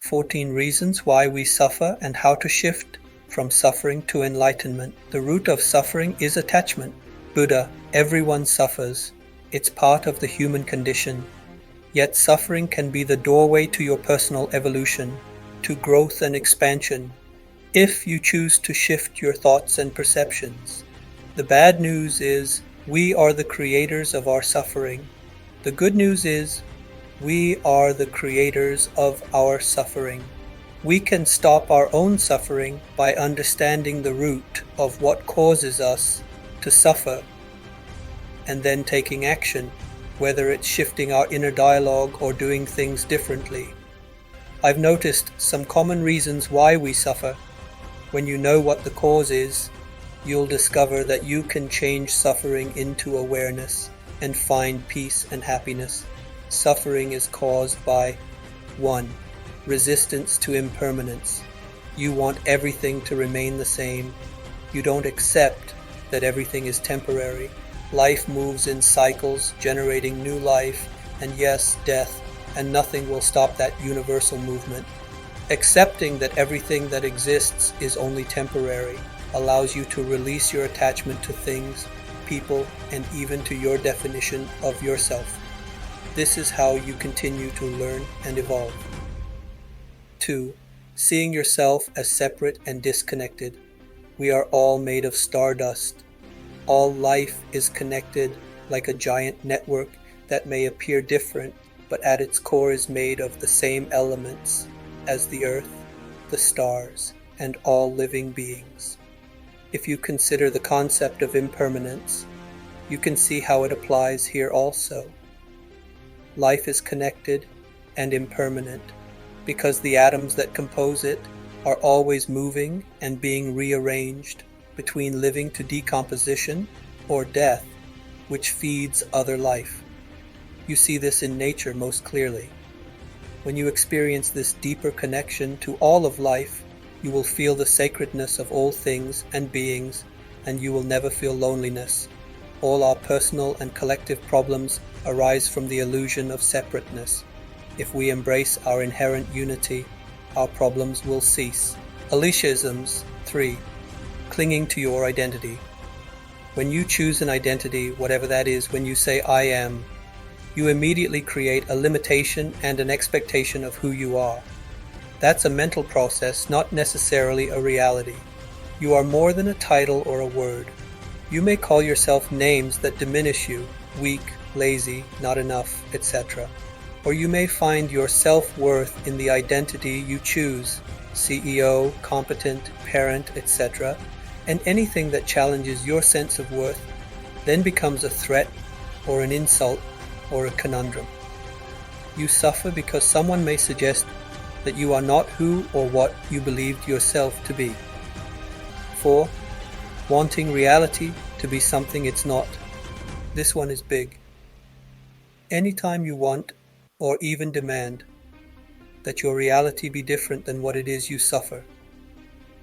14 Reasons Why We Suffer and How to Shift from Suffering to Enlightenment. The root of suffering is attachment. Buddha, everyone suffers. It's part of the human condition. Yet suffering can be the doorway to your personal evolution, to growth and expansion, if you choose to shift your thoughts and perceptions. The bad news is we are the creators of our suffering. The good news is we are the creators of our suffering. We can stop our own suffering by understanding the root of what causes us to suffer, and then taking action, whether it's shifting our inner dialogue or doing things differently. I've noticed some common reasons why we suffer. When you know what the cause is, you'll discover that you can change suffering into awareness and find peace and happiness. Suffering is caused by 1. Resistance to impermanence. You want everything to remain the same. You don't accept that everything is temporary. Life moves in cycles, generating new life, and yes, death, and nothing will stop that universal movement. Accepting that everything that exists is only temporary allows you to release your attachment to things, people, and even to your definition of yourself. This is how you continue to learn and evolve. 2. Seeing yourself as separate and disconnected. We are all made of stardust. All life is connected like a giant network that may appear different, but at its core is made of the same elements as the earth, the stars, and all living beings. If you consider the concept of impermanence, you can see how it applies here also. Life is connected and impermanent because the atoms that compose it are always moving and being rearranged between living to decomposition or death, which feeds other life. You see this in nature most clearly. When you experience this deeper connection to all of life, you will feel the sacredness of all things and beings, and you will never feel loneliness. All our personal and collective problems arise from the illusion of separateness. If we embrace our inherent unity, our problems will cease. Aliciaisms 3. Clinging to your identity. When you choose an identity, whatever that is, when you say I am, you immediately create a limitation and an expectation of who you are. That's a mental process, not necessarily a reality. You are more than a title or a word. You may call yourself names that diminish you, weak, lazy, not enough, etc. Or you may find your self-worth in the identity you choose, CEO, competent, parent, etc. And anything that challenges your sense of worth then becomes a threat or an insult or a conundrum. You suffer because someone may suggest that you are not who or what you believed yourself to be. 4. Wanting reality to be something it's not. This one is big. Anytime you want or even demand that your reality be different than what it is, you suffer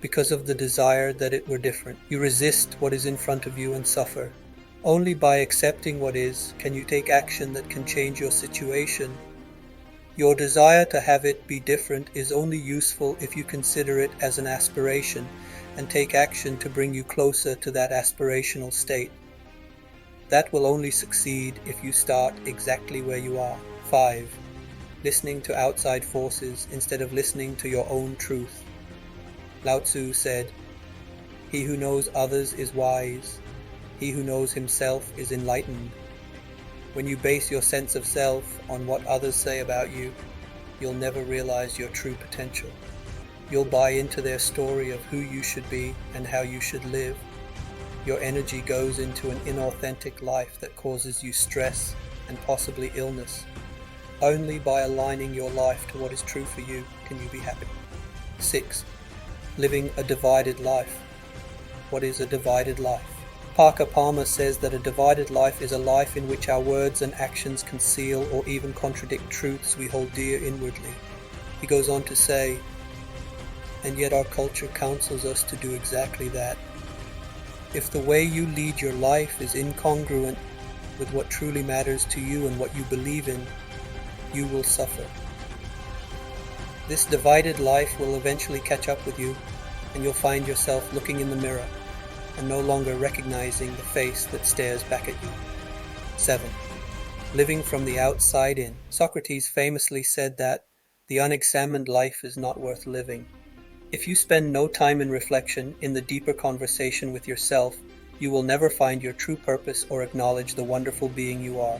because of the desire that it were different. You resist what is in front of you and suffer. Only by accepting what is can you take action that can change your situation. Your desire to have it be different is only useful if you consider it as an aspiration and take action to bring you closer to that aspirational state. That will only succeed if you start exactly where you are. 5. Listening to outside forces instead of listening to your own truth. Lao Tzu said, "He who knows others is wise. He who knows himself is enlightened." When you base your sense of self on what others say about you, you'll never realize your true potential. You'll buy into their story of who you should be and how you should live. Your energy goes into an inauthentic life that causes you stress and possibly illness. Only by aligning your life to what is true for you can you be happy. 6. Living a divided life. What is a divided life? Parker Palmer says that a divided life is a life in which our words and actions conceal or even contradict truths we hold dear inwardly. He goes on to say, and yet our culture counsels us to do exactly that. If the way you lead your life is incongruent with what truly matters to you and what you believe in, you will suffer. This divided life will eventually catch up with you, and you'll find yourself looking in the mirror and no longer recognizing the face that stares back at you. 7. Living from the outside in. Socrates famously said that the unexamined life is not worth living. If you spend no time in reflection, in the deeper conversation with yourself, you will never find your true purpose or acknowledge the wonderful being you are.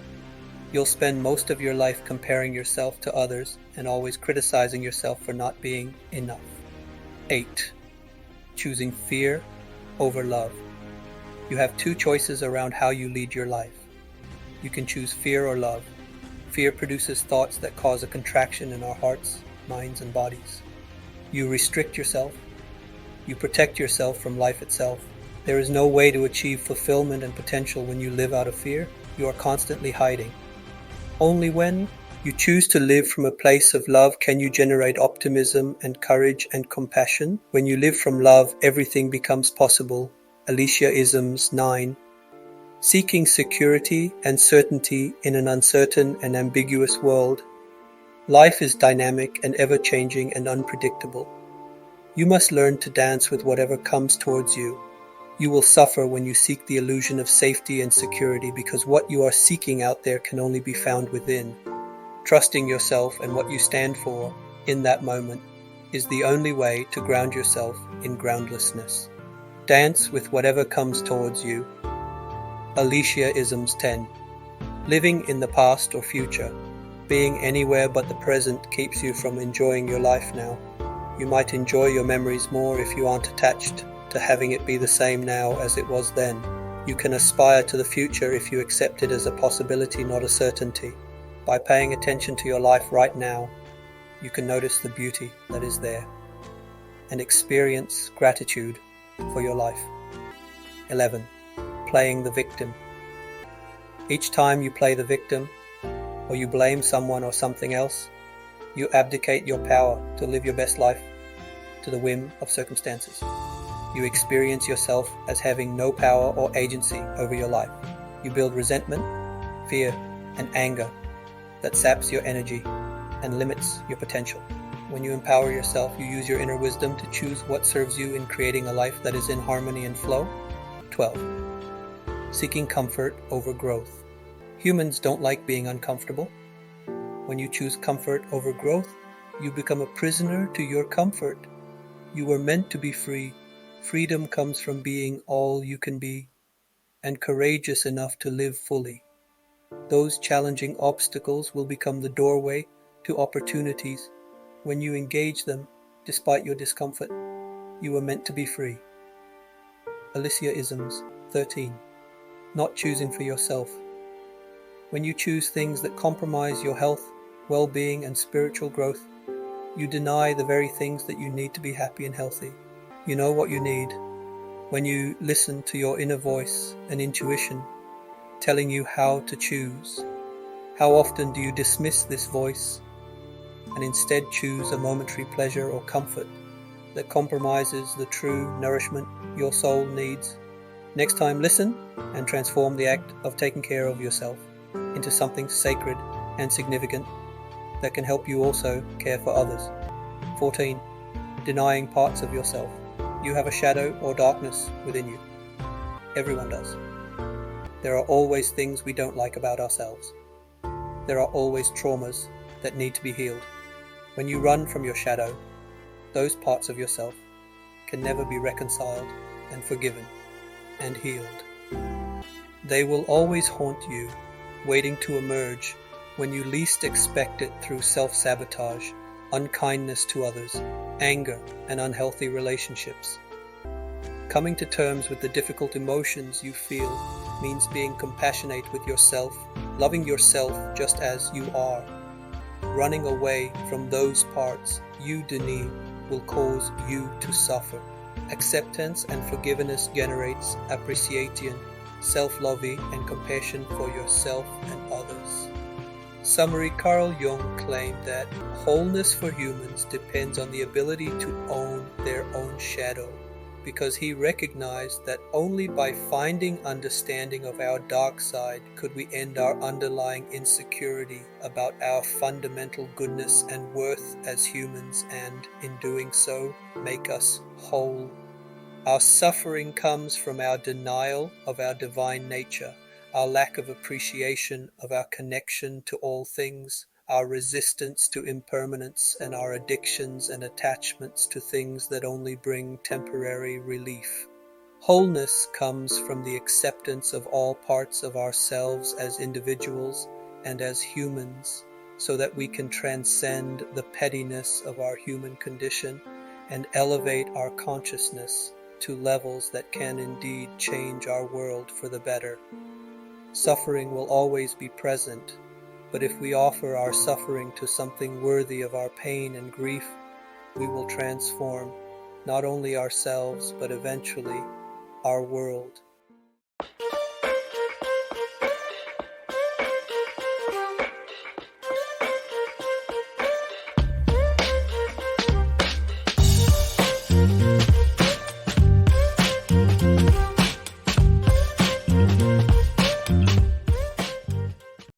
You'll spend most of your life comparing yourself to others and always criticizing yourself for not being enough. 8. Choosing fear over love. You have two choices around how you lead your life. You can choose fear or love. Fear produces thoughts that cause a contraction in our hearts, minds, and bodies. You restrict yourself. You protect yourself from life itself. There is no way to achieve fulfillment and potential when you live out of fear. You are constantly hiding. Only when you choose to live from a place of love can you generate optimism and courage and compassion. When you live from love, everything becomes possible. Alicia-isms 9. Seeking security and certainty in an uncertain and ambiguous world. Life is dynamic and ever-changing and unpredictable. You must learn to dance with whatever comes towards you. You will suffer when you seek the illusion of safety and security because what you are seeking out there can only be found within. Trusting yourself and what you stand for in that moment is the only way to ground yourself in groundlessness. Dance with whatever comes towards you. Alicia-isms 10. Living in the past or future. Being anywhere but the present keeps you from enjoying your life now. You might enjoy your memories more if you aren't attached to having it be the same now as it was then. You can aspire to the future if you accept it as a possibility, not a certainty. By paying attention to your life right now, you can notice the beauty that is there and experience gratitude for your life. 11. Playing the victim. Each time you play the victim, or you blame someone or something else, you abdicate your power to live your best life to the whim of circumstances. You experience yourself as having no power or agency over your life. You build resentment, fear, and anger that saps your energy and limits your potential. When you empower yourself, you use your inner wisdom to choose what serves you in creating a life that is in harmony and flow. 12. Seeking comfort over growth. Humans don't like being uncomfortable. When you choose comfort over growth, you become a prisoner to your comfort. You were meant to be free. Freedom comes from being all you can be and courageous enough to live fully. Those challenging obstacles will become the doorway to opportunities. When you engage them, despite your discomfort, you were meant to be free. Alicia-isms 13. Not choosing for yourself. When you choose things that compromise your health, well-being, and spiritual growth, you deny the very things that you need to be happy and healthy. You know what you need when you listen to your inner voice and intuition telling you how to choose. How often do you dismiss this voice and instead choose a momentary pleasure or comfort that compromises the true nourishment your soul needs? Next time, listen and transform the act of taking care of yourself into something sacred and significant that can help you also care for others. 14. Denying parts of yourself. You have a shadow or darkness within you. Everyone does. There are always things we don't like about ourselves. There are always traumas that need to be healed. When you run from your shadow, those parts of yourself can never be reconciled and forgiven and healed. They will always haunt you, waiting to emerge when you least expect it through self-sabotage, unkindness to others, anger, and unhealthy relationships. Coming to terms with the difficult emotions you feel means being compassionate with yourself, loving yourself just as you are. Running away from those parts you deny will cause you to suffer. Acceptance and forgiveness generates appreciation, self-love, and compassion for yourself and others. Summary: Carl Jung claimed that wholeness for humans depends on the ability to own their own shadow. because he recognized that only by finding understanding of our dark side could we end our underlying insecurity about our fundamental goodness and worth as humans, and in doing so, make us whole. Our suffering comes from our denial of our divine nature, our lack of appreciation of our connection to all things, our resistance to impermanence, and our addictions and attachments to things that only bring temporary relief. Wholeness comes from the acceptance of all parts of ourselves as individuals and as humans, so that we can transcend the pettiness of our human condition and elevate our consciousness to levels that can indeed change our world for the better. Suffering will always be present, but if we offer our suffering to something worthy of our pain and grief, we will transform not only ourselves, but eventually our world.